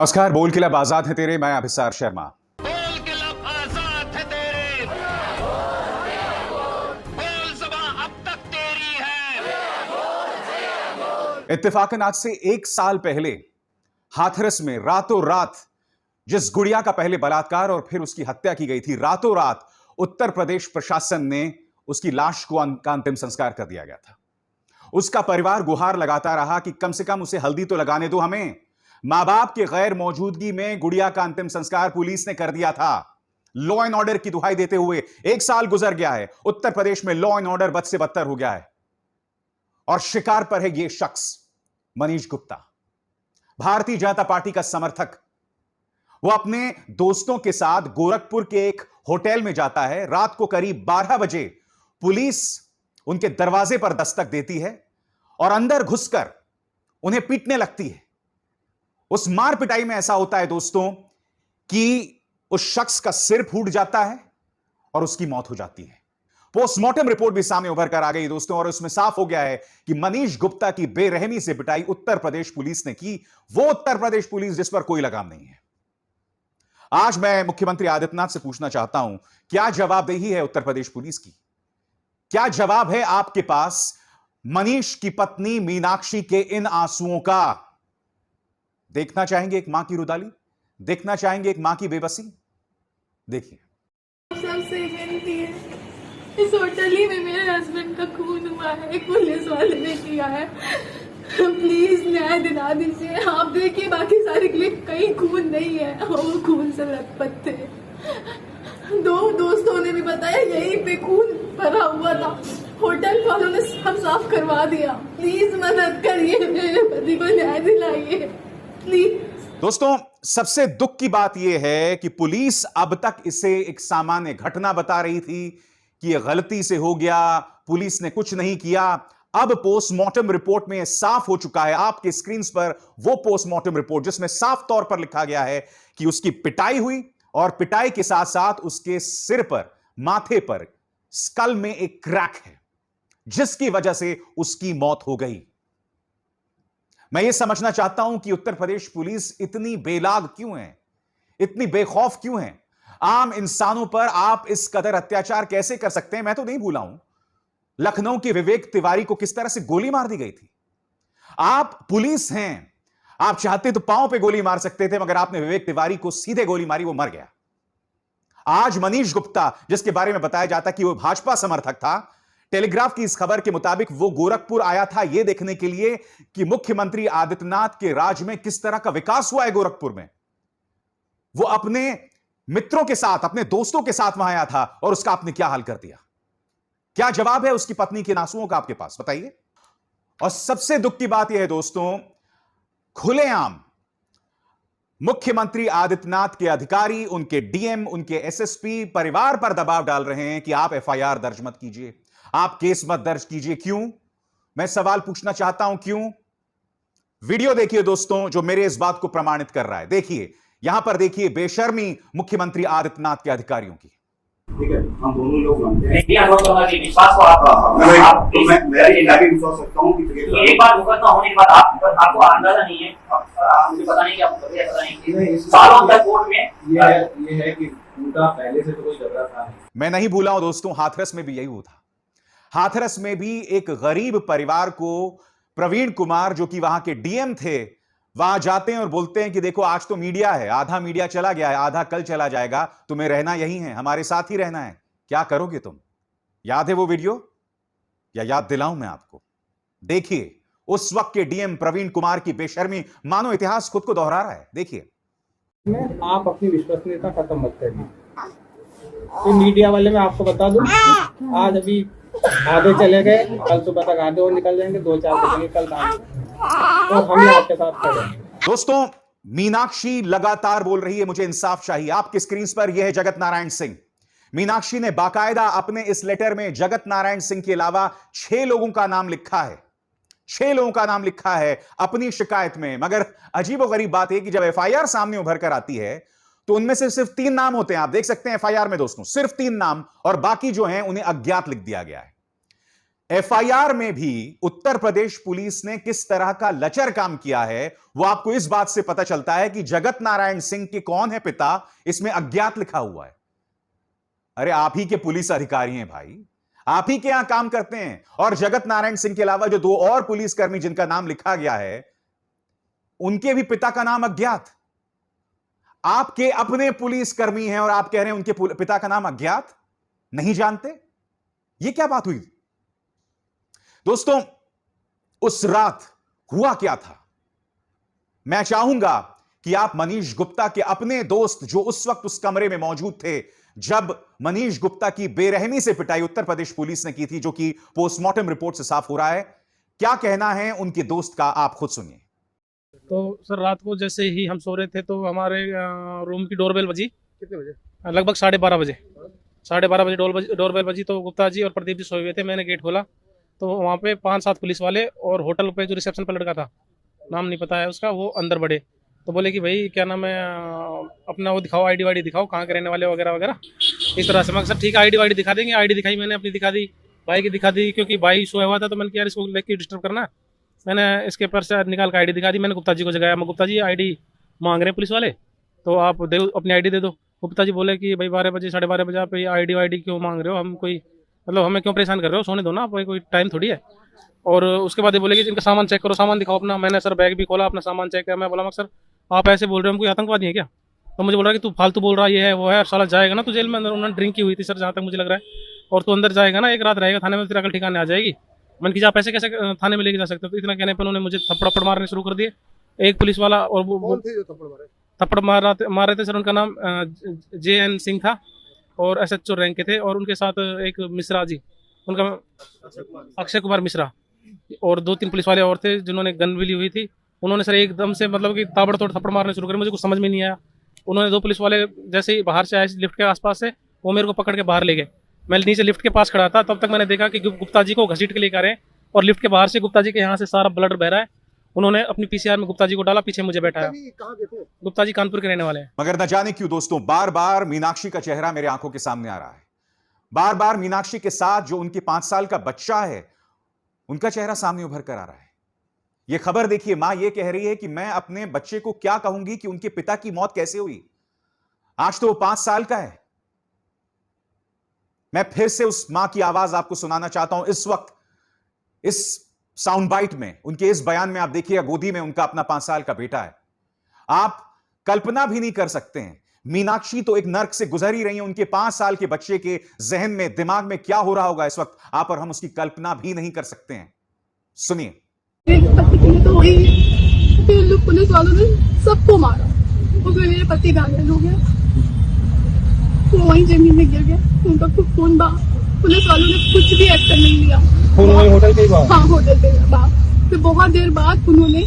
नमस्कार। बोल क्लब आजाद है तेरे, मैं अभिसार शर्मा। बोल क्लब आजाद है तेरे, बोल सभा अब तक तेरी है। इत्तेफाकन आज से 1 साल पहले हाथरस में रातों रात जिस गुड़िया का पहले बलात्कार और फिर उसकी हत्या की गई थी, रातों रात उत्तर प्रदेश प्रशासन ने उसकी लाश का अंतिम संस्कार कर दिया गया था। उसका परिवार गुहार लगाता रहा कि कम से कम उसे हल्दी तो लगाने दो हमें। मां बाप की गैर मौजूदगी में गुड़िया का अंतिम संस्कार पुलिस ने कर दिया था। लॉ एंड ऑर्डर की दुहाई देते हुए 1 साल गुजर गया है। उत्तर प्रदेश में लॉ एंड ऑर्डर बद से बदतर हो गया है और शिकार पर है यह शख्स मनीष गुप्ता, भारतीय जनता पार्टी का समर्थक। वो अपने दोस्तों के साथ गोरखपुर के एक होटल में जाता है। रात को करीब 12 बजे पुलिस उनके दरवाजे पर दस्तक देती है और अंदर घुसकर उन्हें पीटने लगती है। उस मार पिटाई में ऐसा होता है दोस्तों कि उस शख्स का सिर फूट जाता है और उसकी मौत हो जाती है। पोस्टमार्टम रिपोर्ट भी सामने उभर कर आ गई दोस्तों और उसमें साफ हो गया है कि मनीष गुप्ता की बेरहमी से पिटाई उत्तर प्रदेश पुलिस ने की। वो उत्तर प्रदेश पुलिस जिस पर कोई लगाम नहीं है। आज मैं मुख्यमंत्री आदित्यनाथ से पूछना चाहता हूं, क्या जवाबदेही है उत्तर प्रदेश पुलिस की? क्या जवाब है आपके पास मनीष की पत्नी मीनाक्षी के इन आंसुओं का? देखना चाहेंगे एक मां की रुदाली? देखना चाहेंगे एक मां की बेबसी? देखिए। सबसे विनती है, इस होटल ही में मेरे हस्बैंड का खून हुआ है, एक पुलिस वाले ने किया है। प्लीज न्याय दिला दीजिए। आप देखिए बाकी सारे क्लिप कहीं खून नहीं है, वो खून से लथपथ थे। 2 दोस्तों ने भी बताया यहीं पे खून भरा हुआ था। होटल वालों ने सब साफ करवा दिया। प्लीज मदद करिए, मेरे पति को न्याय दिलाइए प्लीज। दोस्तों, सबसे दुख की बात यह है कि पुलिस अब तक इसे एक सामान्य घटना बता रही थी कि यह गलती से हो गया, पुलिस ने कुछ नहीं किया। अब पोस्टमार्टम रिपोर्ट में साफ हो चुका है, आपके स्क्रीन पर वो पोस्टमार्टम रिपोर्ट जिसमें साफ तौर पर लिखा गया है कि उसकी पिटाई हुई और पिटाई के साथ साथ उसके सिर पर, माथे पर, स्कल में एक क्रैक है जिसकी वजह से उसकी मौत हो गई। मैं यह समझना चाहता हूं कि उत्तर प्रदेश पुलिस इतनी बेलाग क्यों है, इतनी बेखौफ क्यों है? आम इंसानों पर आप इस कदर अत्याचार कैसे कर सकते हैं? मैं तो नहीं भूला हूं लखनऊ के विवेक तिवारी को किस तरह से गोली मार दी गई थी। आप पुलिस हैं, आप चाहते तो पांव पे गोली मार सकते थे, मगर आपने विवेक तिवारी को सीधे गोली मारी, वो मर गया। आज मनीष गुप्ता, जिसके बारे में बताया जाता कि वो भाजपा समर्थक था, टेलीग्राफ की इस खबर के मुताबिक वो गोरखपुर आया था यह देखने के लिए कि मुख्यमंत्री आदित्यनाथ के राज में किस तरह का विकास हुआ है गोरखपुर में। वो अपने मित्रों के साथ, अपने दोस्तों के साथ वहां आया था और उसका आपने क्या हाल कर दिया? क्या जवाब है उसकी पत्नी के आंसुओं का आपके पास? बताइए। और सबसे दुख की बात यह है दोस्तों, खुलेआम मुख्यमंत्री आदित्यनाथ के अधिकारी, उनके डीएम, उनके एसएसपी परिवार पर दबाव डाल रहे हैं कि आप एफआईआर दर्ज मत कीजिए, आप केस मत दर्ज कीजिए। क्यों? मैं सवाल पूछना चाहता हूं, क्यों? वीडियो देखिए दोस्तों जो मेरे इस बात को प्रमाणित कर रहा है। देखिए, यहां पर देखिए बेशर्मी मुख्यमंत्री आदित्यनाथ के अधिकारियों की। ठीक है, हम दोनों लोग मानते हैं। विश्वास को आप मैं भी विश्वास सकता हूँ कि एक बार मुकदमा होने के बाद आपको अंदाजा नहीं है, मुझे पता नहीं कि आपको पता नहीं सालों तक कोर्ट में ये है कि उनका पहले से तो कोई झगड़ा था नहीं। मैं नहीं भूला हूं दोस्तों, हाथरस में भी यही हुआ था। हाथरस में भी एक गरीब परिवार को प्रवीण कुमार, जो कि वहां के डीएम थे, वहां जाते हैं और बोलते हैं कि देखो आज तो मीडिया है, आधा मीडिया चला गया है, आधा कल चला जाएगा, तुम्हें रहना यही है, हमारे साथ ही रहना है, क्या करोगे तुम? याद है वो वीडियो या याद दिलाऊं मैं आपको? देखिए उस वक्त के डीएम प्रवीण कुमार की बेशर्मी, मानो इतिहास खुद को दोहरा रहा है। देखिए। आप अपनी विश्वसनीयता खत्म मत करिए। तो मीडिया वाले मैं आपको बता दूं, आज अभी आधे चले गए, कल सुबह तक आधे और निकल जाएंगे, 2-4 बजेंगे कल रात, तो हम आपके साथ खड़े हैं। दोस्तों, मीनाक्षी लगातार बोल रही है मुझे इंसाफ चाहिए। आपके स्क्रीन पर यह है जगत नारायण सिंह। मीनाक्षी ने बाकायदा अपने इस लेटर में जगत नारायण सिंह के अलावा 6 लोगों का नाम लिखा है, 6 लोगों का नाम लिखा है अपनी शिकायत में। मगर अजीबोगरीब बात है कि जब एफआईआर सामने उभर कर आती है तो उनमें से सिर्फ 3 नाम होते हैं। आप देख सकते हैं एफआईआर में दोस्तों सिर्फ 3 नाम, और बाकी जो हैं उन्हें अज्ञात लिख दिया गया है। एफआईआर में भी उत्तर प्रदेश पुलिस ने किस तरह का लचर काम किया है वो आपको इस बात से पता चलता है कि जगत नारायण सिंह के कौन है पिता, इसमें अज्ञात लिखा हुआ है। अरे आप ही के पुलिस अधिकारी हैं भाई, आप ही के यहां काम करते हैं। और जगत नारायण सिंह के अलावा जो 2 और पुलिसकर्मी जिनका नाम लिखा गया है, उनके भी पिता का नाम अज्ञात। आपके अपने पुलिसकर्मी हैं और आप कह रहे हैं उनके पिता का नाम अज्ञात, नहीं जानते? यह क्या बात हुई दोस्तों? उस रात हुआ क्या था? मैं चाहूंगा कि आप मनीष गुप्ता के अपने दोस्त जो उस वक्त उस कमरे में मौजूद थे जब मनीष गुप्ता की बेरहमी से पिटाई उत्तर प्रदेश पुलिस ने की थी, जो कि पोस्टमार्टम रिपोर्ट से साफ हो रहा है, क्या कहना है उनके दोस्त का, आप खुद सुनिए। तो सर रात को जैसे ही हम सो रहे थे तो हमारे रूम की डोरबेल बजी। कितने बजे? लगभग 12:30 बजे। 12:30 बजे डोरबेल बजी तो गुप्ता जी और प्रदीप जी सोए हुए थे। मैंने गेट खोला तो वहाँ पे 5-7 पुलिस वाले और होटल पे जो रिसेप्शन पर लड़का था, नाम नहीं पता है उसका, वो अंदर बढ़े तो बोले कि भाई क्या नाम है, अपना वो दिखाओ, आईडी वाईडी दिखाओ, कहाँ के रहने वाले वगैरह वगैरह इस तरह से। मैं सर ठीक है आईडी वाईडी दिखा देंगे। आईडी दिखाई, मैंने अपनी दिखा दी, भाई की दिखा दी, क्योंकि भाई सोया हुआ था तो मैंने कहा यार इसको लेके डिस्टर्ब करना। मैंने इसके पर्स से निकाल कर आईडी दिखा दी। मैंने गुप्ता जी को जगाया, मैं गुप्ता जी आईडी मांग रहे हैं पुलिस वाले, तो आप दे अपनी आईडी दे दो। गुप्ता जी बोले कि भाई 12 बजे 12:30 बजे आप आईडी वाईडी क्यों मांग रहे हो, हम कोई मतलब हमें क्यों परेशान कर रहे हो, सोने दो ना, कोई टाइम थोड़ी है। और उसके बाद ये बोले कि इनका सामान चेक करो, सामान दिखाओ अपना। मैंने सर बैग भी खोला, अपना सामान चेक किया। मैं बोला सर आप ऐसे बोल रहे हो, हम कोई आतंकवादी है क्या? तो मुझे बोल रहा है कि तू फालतू बोल रहा है, ये है वो है, साला जाएगा ना तू जेल में। अंदर उन्होंने ड्रिंक की हुई थी सर, जहाँ तक मुझे लग रहा है, और तू अंदर जाएगा ना, एक रात रहेगा थाने में, तेरा अकल ठिकाने आ जाएगी। मैंने कि आप ऐसे कैसे थाने में लेके जा सकते हो? तो इतना कहने पर उन्होंने मुझे थप्पड़ मारने शुरू कर दिए। एक पुलिस वाला और वो थप्पड़ मार रहे थे सर, उनका नाम JN सिंह था और SHO रैंक के थे, और उनके साथ एक मिश्रा जी, उनका अक्षय कुमार मिश्रा, और 2-3 पुलिस वाले और थे जिन्होंने गन भी ली हुई थी। उन्होंने सर एकदम से मतलब कि ताबड़तोड़ थप्पड़ मारने शुरू करे, मुझे कुछ समझ में नहीं आया। उन्होंने 2 पुलिस वाले जैसे ही बाहर से आए लिफ्ट के आसपास से, वो मेरे को पकड़ के बाहर ले गए। मैं नीचे लिफ्ट के पास खड़ा था, तब तक मैंने देखा कि गुप्ता जी को घसीट के लेकर आ रहे हैं, और लिफ्ट के बाहर से गुप्ता जी के यहाँ से सारा ब्लड बह रहा है। उन्होंने अपनी PCR में गुप्ता जी को डाला, पीछे मुझे बैठाया। गुप्ता जी कानपुर के रहने वाले हैं। मगर न जाने क्यों दोस्तों, बार बार मीनाक्षी का चेहरा मेरे आंखों के सामने आ रहा है। बार बार मीनाक्षी के साथ जो उनके 5 साल का बच्चा है, उनका चेहरा सामने उभर कर आ रहा है। यह खबर देखिए, मां यह कह रही है कि मैं अपने बच्चे को क्या कहूंगी कि उनके पिता की मौत कैसे हुई। आज तो वो 5 साल का है। मैं फिर से उस मां की आवाज आपको सुनाना चाहता हूं इस वक्त, इस साउंड बाइट में, उनके इस बयान में। आप देखिएगा, गोदी में उनका अपना 5 साल का बेटा है। आप कल्पना भी नहीं कर सकते हैं, मीनाक्षी तो एक नर्क से गुजर ही रही है। उनके 5 साल के बच्चे के जहन में, दिमाग में क्या हो रहा होगा इस वक्त, आप और हम उसकी कल्पना भी नहीं कर सकते हैं। सुनिए। तो वही फिर लोग पुलिस वालों ने सबको मारा, और फिर मेरे पति घायल हो गया, वो वहीं जमीन में गिर गया, उनका खूब खून बहा। पुलिस वालों ने कुछ भी एक्शन नहीं लिया। होटल के बाहर? हाँ, होटल के बाहर। फिर बहुत देर बाद उन्होंने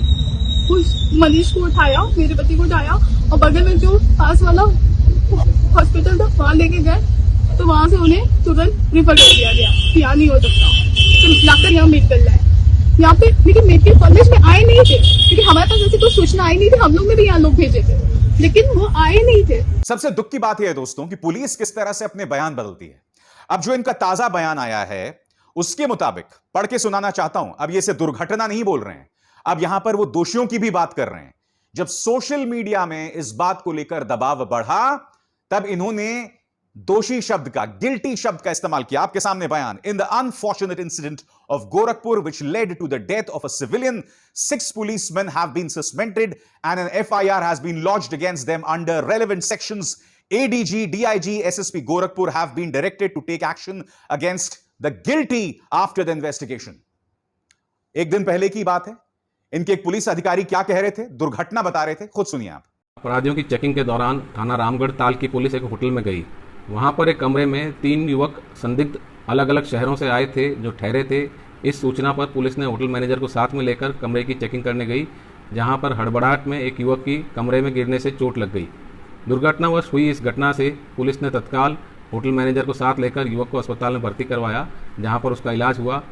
उस मनीष को उठाया, मेरे पति को उठाया, और बगल में जो पास वाला हॉस्पिटल था वहाँ लेके गए, तो वहाँ से उन्हें तुरंत रिफर कर दिया गया कि यहाँ नहीं हो सकता, तो लाकर यहाँ मेडिकल लाए। यहाँ पे लेकिन मेडिकल कॉलेज में आए नहीं थे, क्योंकि हमारे पास ऐसी कोई सूचना आई नहीं थी। हम लोग ने भी यहाँ लोग भेजे थे, लेकिन वो आए नहीं थे। सबसे दुख की बात यह है दोस्तों कि पुलिस किस तरह से अपने बयान बदलती है। अब जो इनका ताजा बयान आया है, उसके मुताबिक पढ़ के सुनाना चाहता हूं। अब ये से दुर्घटना नहीं बोल रहे हैं, अब यहां पर वो दोषियों की भी बात कर रहे हैं। जब सोशल मीडिया में इस बात को लेकर दबाव बढ़ा, तब इन्होंने दोषी शब्द का, गिल्टी शब्द का इस्तेमाल किया। आपके सामने बयान। In the unfortunate incident of Gorakhpur which led to the death of a civilian, 6 policemen have been suspended and an FIR has been lodged against them under relevant sections. ADG, DIG, SSP Gorakhpur have been directed to take action against the guilty after the investigation. एक दिन पहले की बात है। इनके एक police अधिकारी क्या कह रहे थे, दुर्घटना बता रहे थे, खुद सुनिए आप। अपराधियों की चेकिंग के दौरान थाना रामगढ़ ताल की पुलिस एक होटल में गई। वहां पर एक कमरे में 3 युवक संदिग्ध अलग अलग शहरों से आए थे जो ठहरे थे। इस सूचना पर पुलिस ने होटल मैनेजर को साथ में लेकर कमरे की चेकिंग करने गई, जहां पर हड़बड़ाहट में एक युवक की कमरे में गिरने से चोट लग गई। दुर्घटनावश हुई इस घटना से पुलिस ने तत्काल होटल मैनेजर को साथ लेकर युवक को अस्पताल में भर्ती करवाया, जहां पर उसका इलाज हुआ।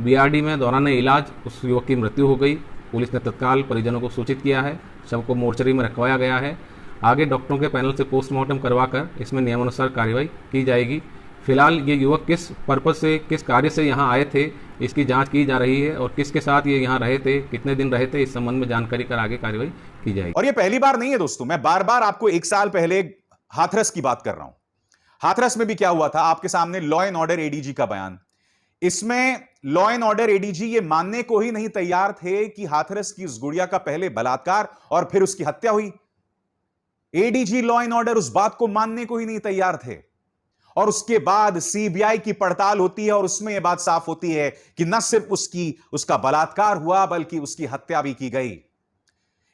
BRD में दौरान इलाज उस युवक की मृत्यु हो गई। पुलिस ने तत्काल परिजनों को सूचित किया है। शव को मोर्चरी में रखवाया गया है। आगे डॉक्टरों के पैनल से पोस्टमार्टम करवाकर इसमें नियमानुसार कार्रवाई की जाएगी। फिलहाल ये युवक किस पर्पज से, किस कार्य से यहाँ आए थे, इसकी जांच की जा रही है और किसके साथ ये यहाँ रहे थे, कितने दिन रहे थे, इस संबंध में जानकारी कर आगे कार्रवाई की जाएगी। और ये पहली बार नहीं है दोस्तों, मैं बार बार आपको 1 साल पहले हाथरस की बात कर रहा हूं। हाथरस में भी क्या हुआ था, आपके सामने लॉ एंड ऑर्डर एडीजी का बयान। इसमें लॉ एंड ऑर्डर एडीजी ये मानने को ही नहीं तैयार थे कि हाथरस की उस गुड़िया का पहले बलात्कार और फिर उसकी हत्या हुई। एडीजी लॉ एंड ऑर्डर उस बात को मानने को ही नहीं तैयार थे। और उसके बाद सीबीआई की पड़ताल होती है और उसमें यह बात साफ होती है कि न सिर्फ उसका बलात्कार हुआ बल्कि उसकी हत्या भी की गई।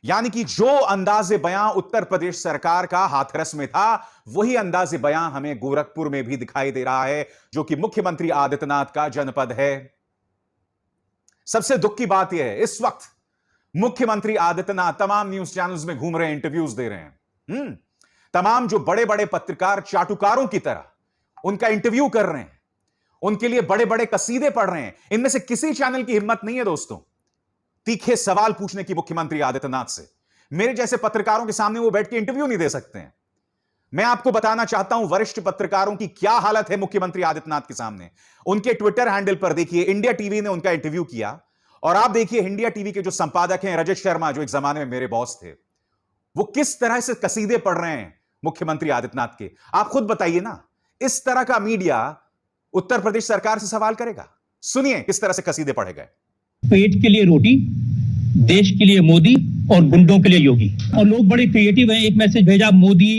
यानी कि जो अंदाजे बयां उत्तर प्रदेश सरकार का हाथरस में था, वही अंदाजे बयां हमें गोरखपुर में भी दिखाई दे रहा है, जो कि मुख्यमंत्री आदित्यनाथ का जनपद है। सबसे दुख की बात यह है, इस वक्त मुख्यमंत्री आदित्यनाथ तमाम न्यूज चैनल्स में घूम रहे हैं, इंटरव्यूज दे रहे हैं। तमाम जो बड़े बड़े पत्रकार चाटुकारों की तरह उनका इंटरव्यू कर रहे हैं, उनके लिए बड़े बड़े कसीदे पढ़ रहे हैं। इनमें से किसी चैनल की हिम्मत नहीं है दोस्तों तीखे सवाल पूछने की मुख्यमंत्री आदित्यनाथ से। मेरे जैसे पत्रकारों के सामने वो बैठ के इंटरव्यू नहीं दे सकते हैं। मैं आपको बताना चाहता हूं वरिष्ठ पत्रकारों की क्या हालत है मुख्यमंत्री आदित्यनाथ के सामने। उनके ट्विटर हैंडल पर देखिए, इंडिया टीवी ने उनका इंटरव्यू किया, और आप देखिए इंडिया टीवी के जो संपादक हैं रजत शर्मा, जो एक जमाने में मेरे बॉस थे, वो किस तरह से कसीदे पढ़ रहे हैं मुख्यमंत्री आदित्यनाथ के। आप खुद बताइए ना, इस तरह का मीडिया उत्तर प्रदेश सरकार से सवाल करेगा? सुनिए किस तरह से कसीदे पढ़े गए। पेट के लिए रोटी, देश के लिए मोदी और गुंडों के लिए योगी। और लोग बड़े क्रिएटिव हैं। एक मैसेज भेजा, मोदी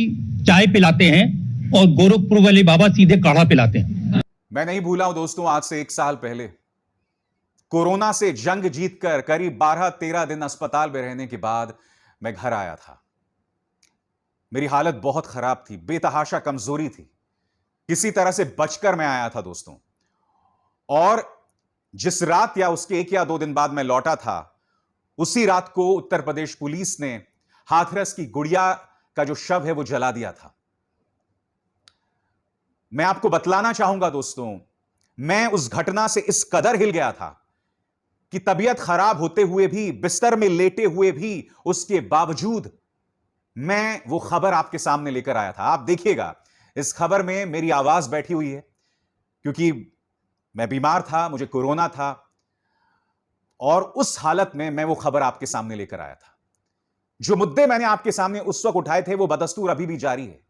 चाय पिलाते हैं और गोरखपुर वाले बाबा सीधे काढ़ा पिलाते हैं। मैं नहीं भूला हूं दोस्तों, आज से 1 साल पहले कोरोना से जंग जीतकर करीब 12-13 दिन अस्पताल में रहने के बाद मैं घर आया था। मेरी हालत बहुत खराब थी, बेतहाशा कमजोरी थी। किसी तरह से बचकर मैं आया था दोस्तों। और जिस रात या उसके 1 या 2 दिन बाद मैं लौटा था, उसी रात को उत्तर प्रदेश पुलिस ने हाथरस की गुड़िया का जो शव है वो जला दिया था। मैं आपको बतलाना चाहूंगा दोस्तों, मैं उस घटना से इस कदर हिल गया था कि तबीयत खराब होते हुए भी, बिस्तर में लेटे हुए भी, उसके बावजूद मैं वो खबर आपके सामने लेकर आया था। आप देखिएगा, इस खबर में मेरी आवाज बैठी हुई है, क्योंकि मैं बीमार था, मुझे कोरोना था, और उस हालत में मैं वो खबर आपके सामने लेकर आया था। जो मुद्दे मैंने आपके सामने उस वक्त उठाए थे वो बदस्तूर अभी भी जारी है।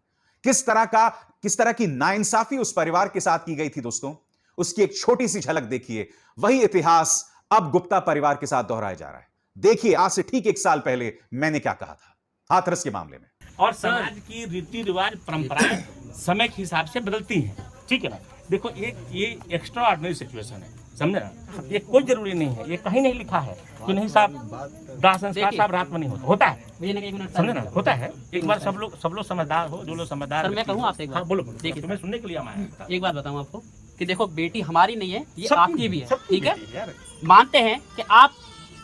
किस तरह की नाइंसाफी उस परिवार के साथ की गई थी दोस्तों, उसकी एक छोटी सी झलक देखिए। वही इतिहास अब गुप्ता परिवार के साथ दोहराया जा रहा है। देखिए, आज से ठीक 1 साल पहले मैंने क्या कहा था हाथरस के मामले में। और समाज की रीति रिवाज परंपराएं समय के हिसाब से बदलती हैं, ठीक है ना। देखो, ये एक्स्ट्रा ऑर्डिनरी सिचुएशन है, समझे ना। ये कोई जरूरी नहीं है, ये कहीं नहीं लिखा है कि नहीं साहब दाह संस्कार साहब रात में नहीं होता है, समझे ना, होता है। एक बार सब लोग समझदार हो, जो लोग समझदार। मैं कहूँ आपसे एक बात? हाँ, बोलो। देखिए, तुम्हें सुनने के लिए आया था। एक बात बताऊँ आपको कि देखो, बेटी हमारी नहीं है, ये सबकी आपकी भी है, सबकी ठीक है। बेटी है। मानते हैं कि आप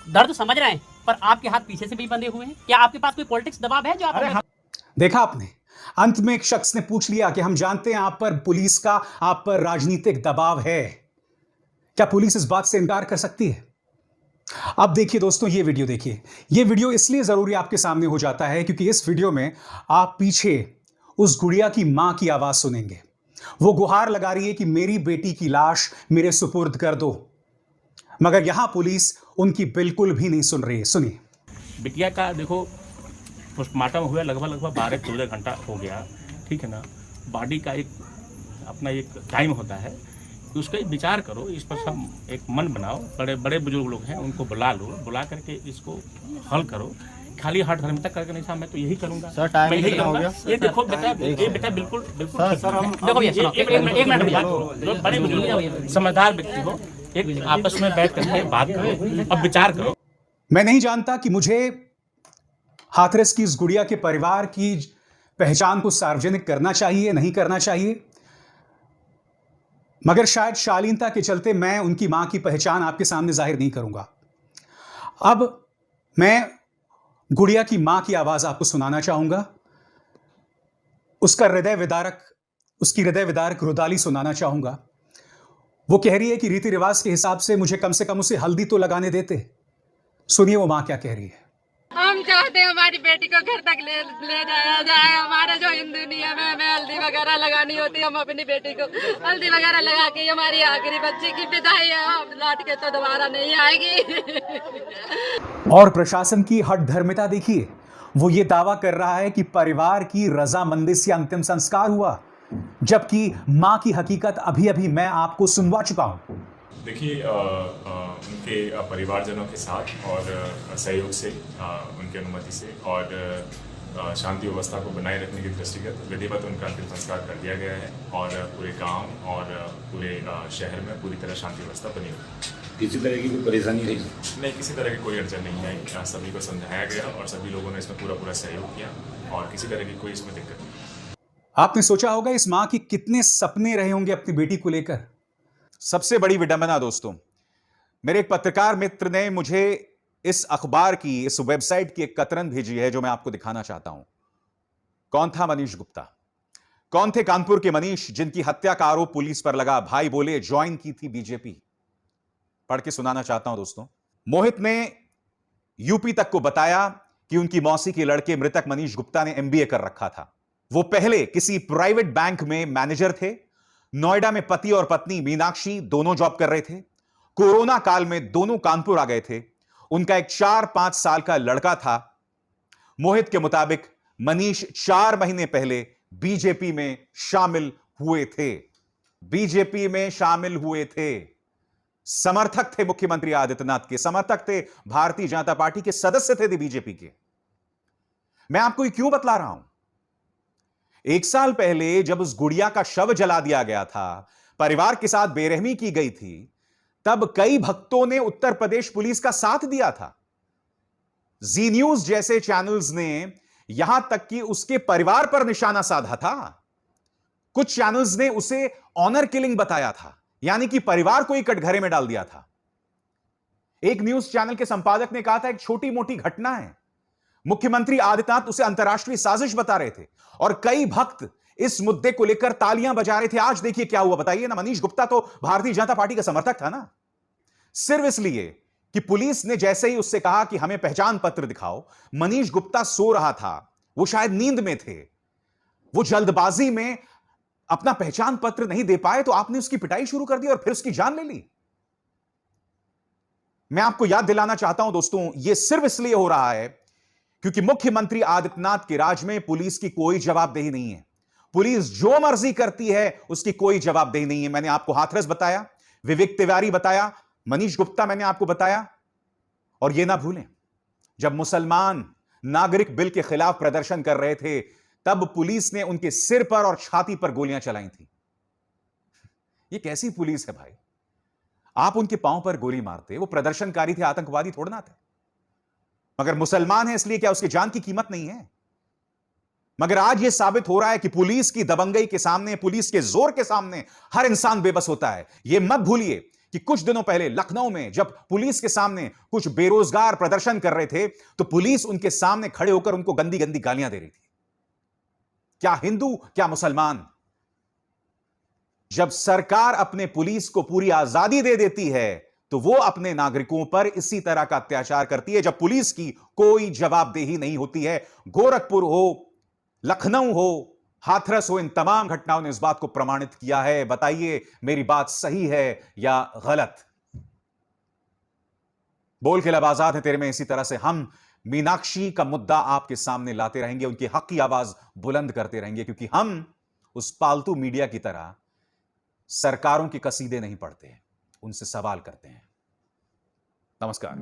दर्द समझ रहे हैं, पर आपके हाथ पीछे से भी बंधे हुए हैं। क्या आपके पास कोई पॉलिटिक्स दबाव है जो आप? देखा आपने, अंत में एक शख्स ने पूछ लिया कि हम जानते हैं आप पर पुलिस का, आप पर राजनीतिक दबाव है, क्या पुलिस इस बात से इनकार कर सकती है? अब देखिए दोस्तों, ये वीडियो देखिए। ये वीडियो इसलिए जरूरी आपके सामने हो जाता है क्योंकि इस वीडियो में आप पीछे उस गुड़िया की मां की आवाज सुनेंगे। वो गुहार लगा रही है कि मेरी बेटी की लाश मेरे सुपुर्द कर दो, मगर यहां पुलिस उनकी बिल्कुल भी नहीं सुन रही है। सुनिए। बिटिया का देखो, पोस्टमार्टम हुआ लगभग 12-14 घंटा हो गया, ठीक है ना। बॉडी का एक अपना एक टाइम होता है, उसका विचार करो, इस पर सब एक मन बनाओ। बड़े बड़े बुजुर्ग लोग हैं, उनको बुला लो, बुला करके इसको हल करो। खाली हट धर्म तक करके नहीं साहब, मैं तो यही करूंगा सर। टाइम मैं यही हो गया। ये देखो बेटा, ये बेटा बिल्कुल सर, हम देखो ये सुनो, एक मिनट, बड़े बुजुर्ग समझदार व्यक्ति हो, एक आपस में बैठ करके बात करो, अब विचार करो। मैं नहीं जानता कि मुझे हाथरस की इस गुड़िया के परिवार की पहचान को सार्वजनिक करना चाहिए, नहीं करना चाहिए, मगर शायद शालीनता के चलते मैं उनकी मां की पहचान आपके सामने जाहिर नहीं करूंगा। अब मैं गुड़िया की मां की आवाज आपको सुनाना चाहूंगा, उसकी हृदय विदारक रुदाली सुनाना चाहूंगा। वो कह रही है कि रीति रिवाज के हिसाब से मुझे कम से कम उसे हल्दी तो लगाने देते। सुनिए वो मां क्या कह रही है। हम चाहते हैं हमारी बेटी को घर तक ले जाया जाए। हमारा जो हिंदू नियम है, हमें हल्दी वगैरह लगानी होती है, हम अपनी बेटी को हल्दी वगैरह लगा के हमारी आखिरी बच्ची की विदाई है। अब लौट के तो दोबारा नहीं आएगी। और प्रशासन की हठधर्मिता देखिए, वो ये दावा कर रहा है कि परिवार की रजामंदी से अंतिम संस्कार हुआ, जबकि मां की हकीकत अभी अभी मैं आपको सुनवा चुका हूं। देखिए, उनके परिवारजनों के साथ और सहयोग से, उनकी अनुमति से और शांति व्यवस्था को बनाए रखने की दृष्टिगत विधिवत उनका अंतिम संस्कार कर दिया गया है और पूरे गांव और पूरे शहर में पूरी तरह शांति व्यवस्था बनी हुई। किसी तरह की कोई परेशानी रही? नहीं, किसी तरह की कोई अड़चन नहीं आई। सभी को समझाया गया और सभी लोगों ने इसमें पूरा सहयोग किया और किसी तरह की कोई इसमें दिक्कत नहीं। आपने सोचा होगा इस मां की कितने सपने रहे होंगे अपनी बेटी को लेकर। सबसे बड़ी विडंबना दोस्तों, मेरे एक पत्रकार मित्र ने मुझे इस अखबार की, इस वेबसाइट की एक कतरन भेजी है जो मैं आपको दिखाना चाहता हूं। कौन था मनीष गुप्ता? कौन थे कानपुर के मनीष जिनकी हत्या का आरोप पुलिस पर लगा? भाई बोले ज्वाइन की थी बीजेपी। पढ़ के सुनाना चाहता हूं दोस्तों। मोहित ने यूपी तक को बताया कि उनकी मौसी के लड़के मृतक मनीष गुप्ता ने एमबीए कर रखा था। वो पहले किसी प्राइवेट बैंक में मैनेजर थे। नोएडा में पति और पत्नी मीनाक्षी दोनों जॉब कर रहे थे। कोरोना काल में दोनों कानपुर आ गए थे। उनका एक 4-5 साल का लड़का था। मोहित के मुताबिक मनीष 4 महीने पहले बीजेपी में शामिल हुए थे। बीजेपी में शामिल हुए थे। समर्थक थे मुख्यमंत्री आदित्यनाथ के, समर्थक थे भारतीय जनता पार्टी के, सदस्य थे बीजेपी के। मैं आपको ये क्यों बतला रहा हूं? 1 साल पहले जब उस गुड़िया का शव जला दिया गया था, परिवार के साथ बेरहमी की गई थी, तब कई भक्तों ने उत्तर प्रदेश पुलिस का साथ दिया था। जी न्यूज जैसे चैनल्स ने यहां तक कि उसके परिवार पर निशाना साधा था। कुछ चैनल्स ने उसे ऑनर किलिंग बताया था, यानी कि परिवार को ही कटघरे में डाल दिया था। एक न्यूज चैनल के संपादक ने कहा था एक छोटी मोटी घटना है। मुख्यमंत्री आदित्यनाथ उसे अंतर्राष्ट्रीय साजिश बता रहे थे और कई भक्त इस मुद्दे को लेकर तालियां बजा रहे थे। आज देखिए क्या हुआ, बताइए ना। मनीष गुप्ता तो भारतीय जनता पार्टी का समर्थक था ना। सिर्फ इसलिए कि पुलिस ने जैसे ही उससे कहा कि हमें पहचान पत्र दिखाओ, मनीष गुप्ता सो रहा था, वो शायद नींद में थे, वो जल्दबाजी में अपना पहचान पत्र नहीं दे पाए, तो आपने उसकी पिटाई शुरू कर दी और फिर उसकी जान ले ली। मैं आपको याद दिलाना चाहता हूं दोस्तों, यह सिर्फ इसलिए हो रहा है क्योंकि मुख्यमंत्री आदित्यनाथ के राज में पुलिस की कोई जवाबदेही नहीं है। पुलिस जो मर्जी करती है, उसकी कोई जवाबदेही नहीं है। मैंने आपको हाथरस बताया, विवेक तिवारी बताया, मनीष गुप्ता मैंने आपको बताया। और यह ना भूलें, जब मुसलमान नागरिक बिल के खिलाफ प्रदर्शन कर रहे थे, तब पुलिस ने उनके सिर पर और छाती पर गोलियां चलाई थी। यह कैसी पुलिस है भाई? आप उनके पांव पर गोली मारते, वो प्रदर्शनकारी थे, आतंकवादी थोड़ा ना थे। मगर मुसलमान है इसलिए क्या उसकी जान की कीमत नहीं है? मगर आज यह साबित हो रहा है कि पुलिस की दबंगई के सामने, पुलिस के जोर के सामने हर इंसान बेबस होता है। यह मत भूलिए कि कुछ दिनों पहले लखनऊ में जब पुलिस के सामने कुछ बेरोजगार प्रदर्शन कर रहे थे, तो पुलिस उनके सामने खड़े होकर उनको गंदी गंदी गालियां दे रही थी। क्या हिंदू, क्या मुसलमान? जब सरकार अपने पुलिस को पूरी आजादी दे देती है, तो वो अपने नागरिकों पर इसी तरह का अत्याचार करती है, जब पुलिस की कोई जवाबदेही नहीं होती है। गोरखपुर हो, लखनऊ हो, हाथरस हो, इन तमाम घटनाओं ने इस बात को प्रमाणित किया है। बताइए मेरी बात सही है या गलत? बोल के लब आजाद है तेरे में। इसी तरह से हम मीनाक्षी का मुद्दा आपके सामने लाते रहेंगे, उनके हक की आवाज बुलंद करते रहेंगे, क्योंकि हम उस पालतू मीडिया की तरह सरकारों के कसीदे नहीं पढ़ते, उनसे सवाल करते हैं। नमस्कार।